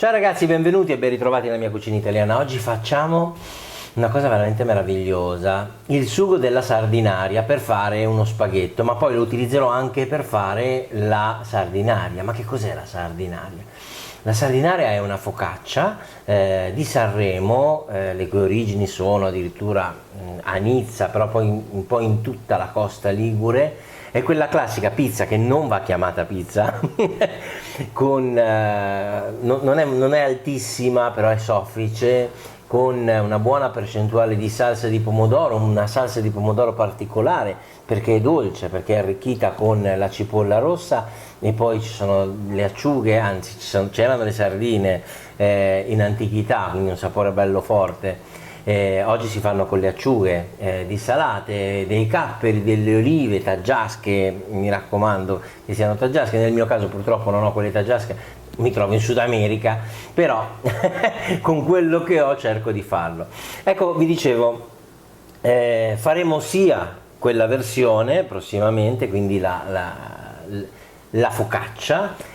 Ciao ragazzi, benvenuti e ben ritrovati nella mia cucina italiana. Oggi facciamo una cosa veramente meravigliosa, il sugo della sardinaria per fare uno spaghetto, ma poi lo utilizzerò anche per fare la sardinaria. Ma che cos'è la sardinaria? La sardinaria è una focaccia di Sanremo, le cui origini sono addirittura a Nizza, però poi un po' in tutta la costa ligure. È quella classica pizza che non va chiamata pizza, con, non è altissima, però è soffice, con una buona percentuale di salsa di pomodoro, una salsa di pomodoro particolare perché è dolce, perché è arricchita con la cipolla rossa e poi ci sono le acciughe, anzi c'erano le sardine in antichità, quindi un sapore bello forte. Oggi si fanno con le acciughe dissalate, dei capperi, delle olive, taggiasche, mi raccomando che siano taggiasche. Nel mio caso purtroppo non ho quelle taggiasche, mi trovo in Sud America, però con quello che ho cerco di farlo. Ecco, vi dicevo, faremo sia quella versione prossimamente, quindi la focaccia,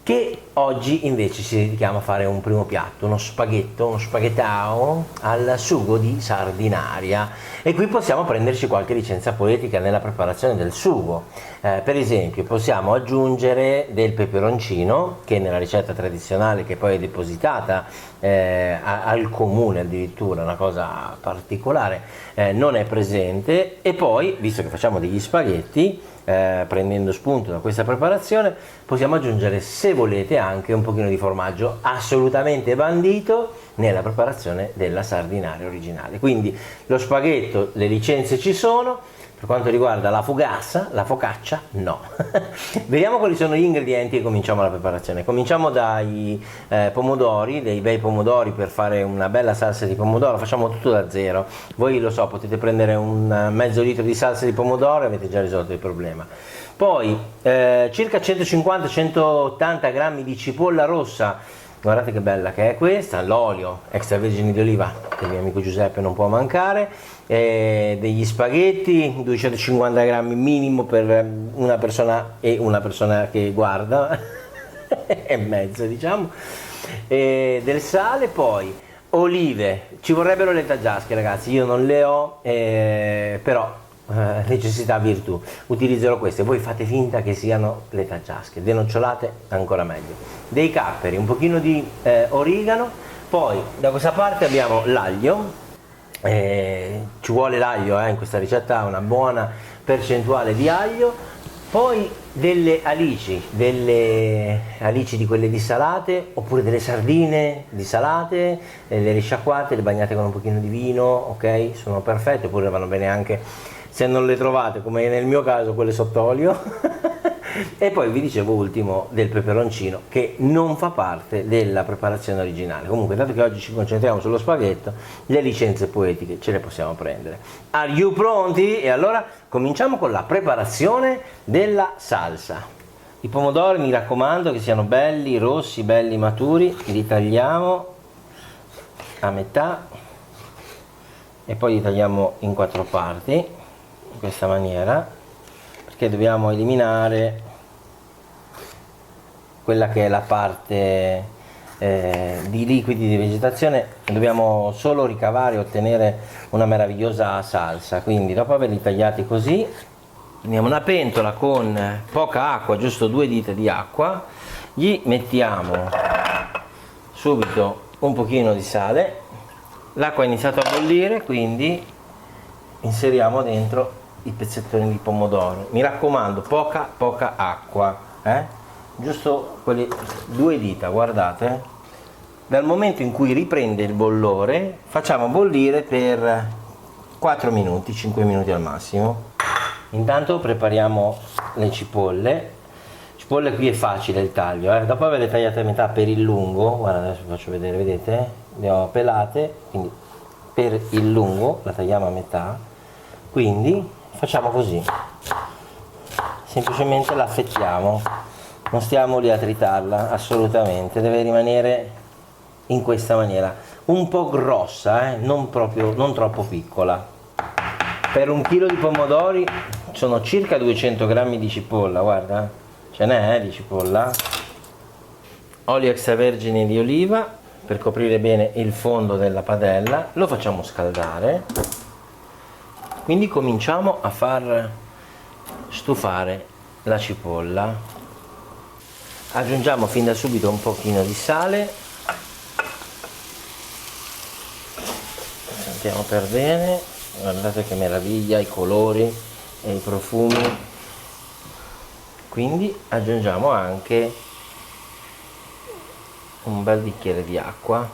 che oggi invece ci dedichiamo a fare un primo piatto, uno spaghettao al sugo di sardinaria, e qui possiamo prenderci qualche licenza poetica nella preparazione del sugo. Per esempio possiamo aggiungere del peperoncino, che nella ricetta tradizionale, che poi è depositata al comune addirittura, una cosa particolare, non è presente, e poi, visto che facciamo degli spaghetti, prendendo spunto da questa preparazione, possiamo aggiungere, se volete, anche un pochino di formaggio, assolutamente bandito nella preparazione della sardinaria originale. Quindi lo spaghetto, le licenze ci sono. Per quanto riguarda la focaccia no. Vediamo quali sono gli ingredienti e cominciamo la preparazione. Cominciamo dai pomodori, dei bei pomodori per fare una bella salsa di pomodoro. Facciamo tutto da zero. Voi, lo so, potete prendere un mezzo litro di salsa di pomodoro e avete già risolto il problema. Poi circa 150-180 grammi di cipolla rossa. Guardate che bella che è questa, l'olio extravergine di oliva che il mio amico Giuseppe non può mancare, degli spaghetti, 250 grammi minimo per una persona e una persona che guarda, e mezzo diciamo, del sale, poi olive, ci vorrebbero le taggiasche ragazzi, io non le ho, però necessità virtù, utilizzerò queste, voi fate finta che siano le taggiasche, denocciolate ancora meglio, dei capperi, un pochino di origano. Poi da questa parte abbiamo l'aglio, ci vuole l'aglio in questa ricetta, una buona percentuale di aglio, poi delle alici di quelle dissalate, oppure delle sardine dissalate, le risciacquate, le bagnate con un pochino di vino, ok, sono perfette, oppure vanno bene anche se non le trovate, come nel mio caso, quelle sott'olio. E poi vi dicevo ultimo del peperoncino, che non fa parte della preparazione originale. Comunque, dato che oggi ci concentriamo sullo spaghetto, le licenze poetiche ce le possiamo prendere. Are you pronti? E allora cominciamo con la preparazione della salsa. I pomodori, mi raccomando, che siano belli rossi, belli maturi, li tagliamo a metà e poi li tagliamo in 4 parti, in questa maniera, perché dobbiamo eliminare quella che è la parte di liquidi di vegetazione, dobbiamo solo ricavare e ottenere una meravigliosa salsa. Quindi dopo averli tagliati così, prendiamo una pentola con poca acqua, giusto 2 dita di acqua, gli mettiamo subito un pochino di sale, l'acqua ha iniziato a bollire, quindi inseriamo dentro i pezzettoni di pomodoro, mi raccomando poca acqua, giusto quelle 2 dita, guardate. Dal momento in cui riprende il bollore facciamo bollire per 4 minuti, 5 minuti al massimo. Intanto prepariamo le cipolle. Qui è facile il taglio, dopo averle tagliate a metà per il lungo, guarda, adesso vi faccio vedere, vedete, le ho pelate, quindi per il lungo la tagliamo a metà, quindi facciamo così, semplicemente la affettiamo, non stiamo lì a tritarla, assolutamente, deve rimanere in questa maniera, un po' grossa, non troppo piccola. Per 1 chilo di pomodori sono circa 200 grammi di cipolla, guarda, ce n'è di cipolla, olio extravergine di oliva per coprire bene il fondo della padella, lo facciamo scaldare, quindi cominciamo a far stufare la cipolla, aggiungiamo fin da subito un pochino di sale, sentiamo per bene, guardate che meraviglia i colori e i profumi, quindi aggiungiamo anche un bel bicchiere di acqua,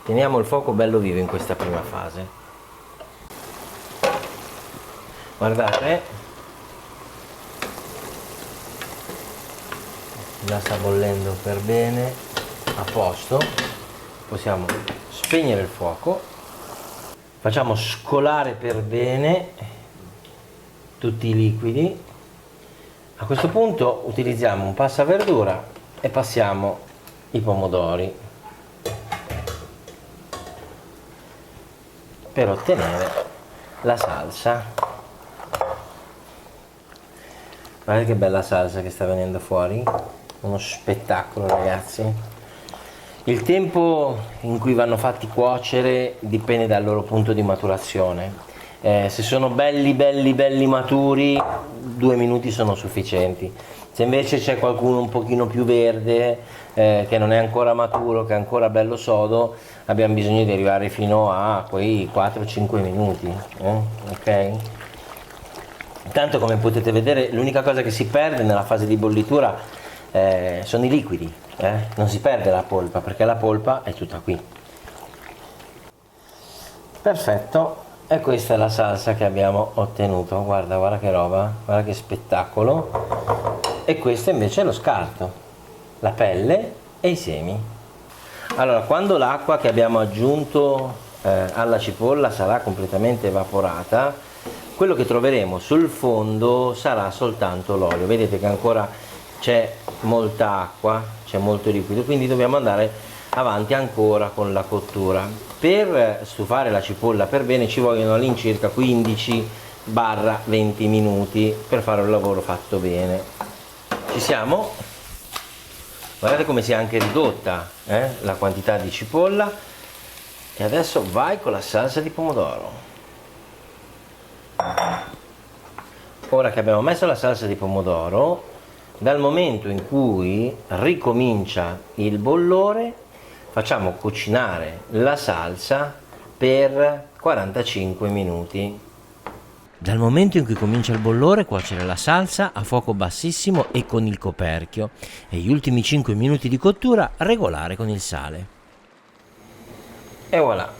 teniamo il fuoco bello vivo in questa prima fase, guardate, già sta bollendo per bene, a posto, possiamo spegnere il fuoco, facciamo scolare per bene tutti i liquidi. A questo punto utilizziamo un passaverdura e passiamo i pomodori per ottenere la salsa. Guardate che bella salsa che sta venendo fuori, uno spettacolo ragazzi. Il tempo in cui vanno fatti cuocere dipende dal loro punto di maturazione. Se sono belli maturi, 2 minuti sono sufficienti. Se invece c'è qualcuno un pochino più verde, che non è ancora maturo, che è ancora bello sodo, abbiamo bisogno di arrivare fino a quei 4-5 minuti. Ok? Intanto, come potete vedere, l'unica cosa che si perde nella fase di bollitura sono i liquidi, non si perde la polpa, perché la polpa è tutta qui. Perfetto. E questa è la salsa che abbiamo ottenuto, guarda che roba, guarda che spettacolo. E questo invece è lo scarto, la pelle e i semi. Allora, quando l'acqua che abbiamo aggiunto alla cipolla sarà completamente evaporata, quello che troveremo sul fondo sarà soltanto l'olio. Vedete che ancora c'è molta acqua, c'è molto liquido, quindi dobbiamo andare avanti ancora con la cottura. Per stufare la cipolla per bene ci vogliono all'incirca 15-20 minuti per fare un lavoro fatto bene. Ci siamo? Guardate come si è anche ridotta la quantità di cipolla. E adesso vai con la salsa di pomodoro. Ora che abbiamo messo la salsa di pomodoro, dal momento in cui ricomincia il bollore, facciamo cucinare la salsa per 45 minuti. Dal momento in cui comincia il bollore, cuocere la salsa a fuoco bassissimo e con il coperchio, e gli ultimi 5 minuti di cottura regolare con il sale. E voilà,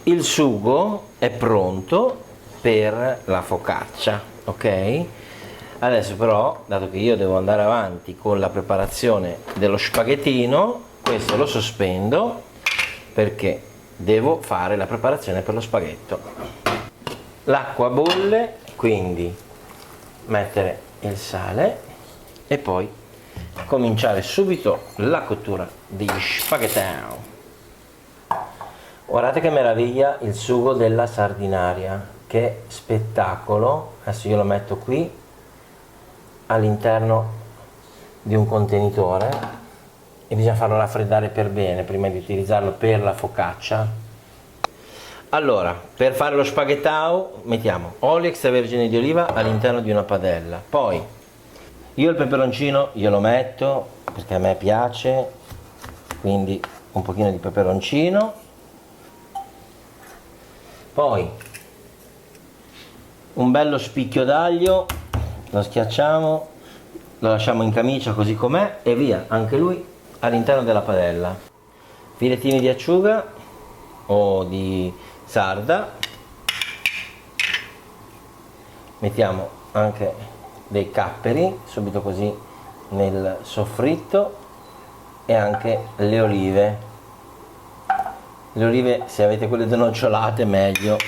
il sugo è pronto per la focaccia, ok? Adesso però, dato che io devo andare avanti con la preparazione dello spaghettino, questo lo sospendo perché devo fare la preparazione per lo spaghetto. L'acqua bolle, quindi mettere il sale e poi cominciare subito la cottura degli spaghettini. Guardate che meraviglia il sugo della sardinaria, che spettacolo. Adesso io lo metto qui all'interno di un contenitore e bisogna farlo raffreddare per bene prima di utilizzarlo per la focaccia. Allora, per fare lo spaghettao mettiamo olio extravergine di oliva all'interno di una padella, poi io il peperoncino glielo metto perché a me piace, quindi un pochino di peperoncino, poi un bello spicchio d'aglio, lo schiacciamo, lo lasciamo in camicia così com'è e via, anche lui all'interno della padella. Filettini di acciuga o di sarda, mettiamo anche dei capperi subito così nel soffritto e anche le olive. Le olive, se avete quelle denocciolate meglio.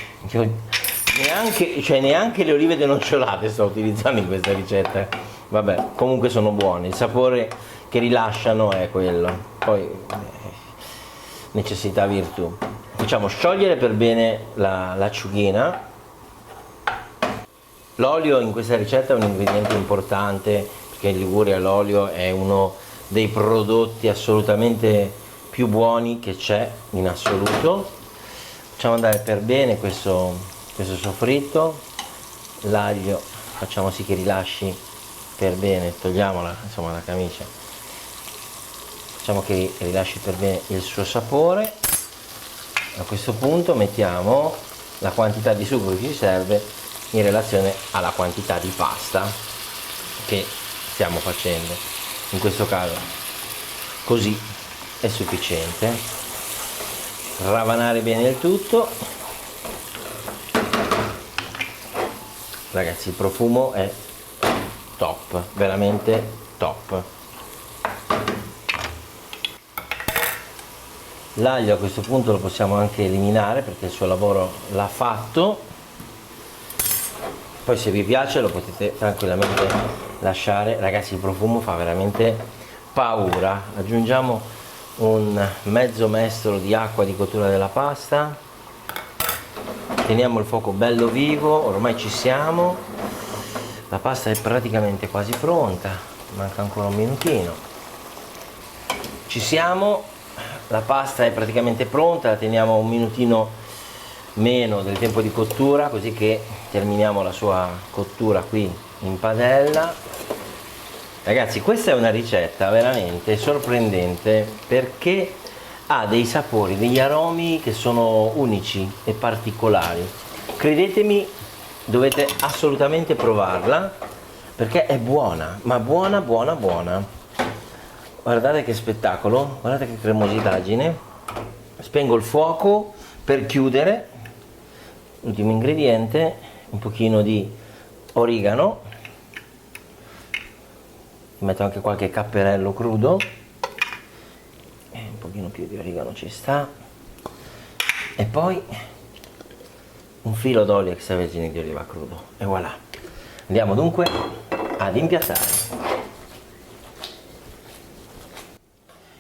Neanche le olive denocciolate sto utilizzando in questa ricetta. Vabbè, comunque sono buone, il sapore che rilasciano è quello, poi necessità virtù. Facciamo sciogliere per bene l'acciughina L'olio in questa ricetta è un ingrediente importante, perché in Liguria l'olio è uno dei prodotti assolutamente più buoni che c'è in assoluto. Facciamo andare per bene questo soffritto, l'aglio facciamo sì che rilasci per bene, togliamola insomma la camicia, facciamo che rilasci per bene il suo sapore. A questo punto mettiamo la quantità di sugo che ci serve in relazione alla quantità di pasta che stiamo facendo. In questo caso così è sufficiente. Ravanare bene il tutto. Ragazzi, il profumo è top, veramente top. L'aglio a questo punto lo possiamo anche eliminare perché il suo lavoro l'ha fatto. Poi se vi piace lo potete tranquillamente lasciare. Ragazzi, il profumo fa veramente paura. Aggiungiamo un mezzo mestolo di acqua di cottura della pasta. Teniamo il fuoco bello vivo, ormai ci siamo. La pasta è praticamente quasi pronta, manca ancora un minutino. Ci siamo. La pasta è praticamente pronta, la teniamo un minutino meno del tempo di cottura, così che terminiamo la sua cottura qui in padella. Ragazzi, questa è una ricetta veramente sorprendente perché ha dei sapori, degli aromi che sono unici e particolari. Credetemi, dovete assolutamente provarla perché è buona, ma buona buona buona. Guardate che spettacolo, guardate che cremositaggine. Spengo il fuoco per chiudere. Ultimo ingrediente, un pochino di origano. Metto anche qualche capperello crudo. E un pochino più di origano ci sta. E poi un filo d'olio extravergine di oliva crudo. E voilà. Andiamo dunque ad impiattare.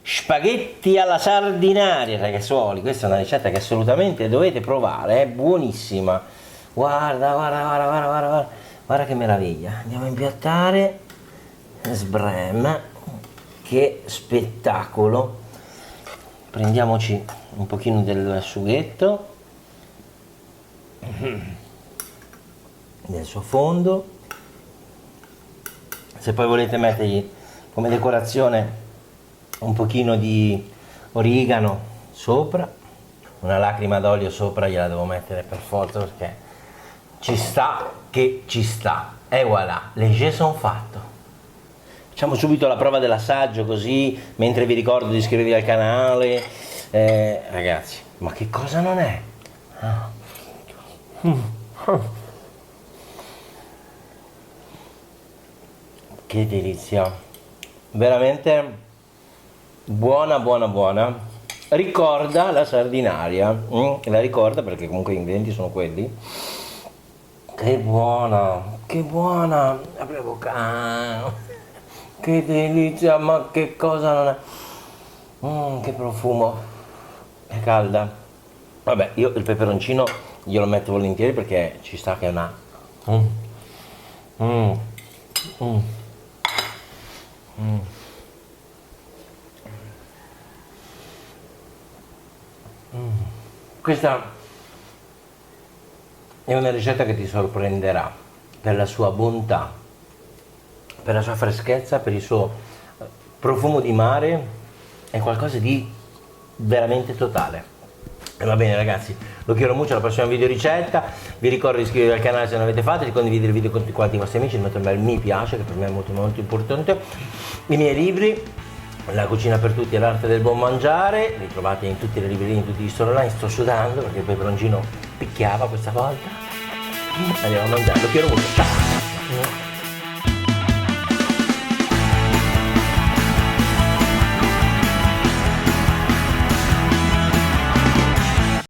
Spaghetti alla sardinaria, ragazzuoli, questa è una ricetta che assolutamente dovete provare, è buonissima. Guarda, guarda, guarda, guarda, guarda, guarda, guarda che meraviglia. Andiamo a impiattare. Sbrem, che spettacolo. Prendiamoci un pochino del sughetto, del suo fondo. Se poi volete mettergli come decorazione un pochino di origano sopra, una lacrima d'olio sopra gliela devo mettere per forza perché ci sta che ci sta. E voilà, le jeux sono fatto. Facciamo subito la prova dell'assaggio così mentre vi ricordo di iscrivervi al canale. Ragazzi, ma che cosa non è? Che delizia, veramente buona buona buona. Ricorda la sardinaria, la ricorda perché comunque gli ingredienti sono quelli. Che buona, apri la bocca, che delizia, ma che cosa non è. Che profumo, è calda. Vabbè, io il peperoncino glielo metto volentieri perché ci sta che è una Questa è una ricetta che ti sorprenderà per la sua bontà, per la sua freschezza, per il suo profumo di mare, è qualcosa di veramente totale. E va bene ragazzi, lo chiedo molto alla prossima video ricetta. Vi ricordo di iscrivervi al canale se non l'avete fatto, di condividere il video con tutti quanti i vostri amici, di mettere un bel mi piace che per me è molto molto importante. I miei libri, La cucina per tutti e l'arte del buon mangiare, li trovate in tutte le librerie, in tutti gli store online. Sto sudando perché il peperoncino picchiava questa volta. Andiamo a mangiare, lo chiedo molto, ciao!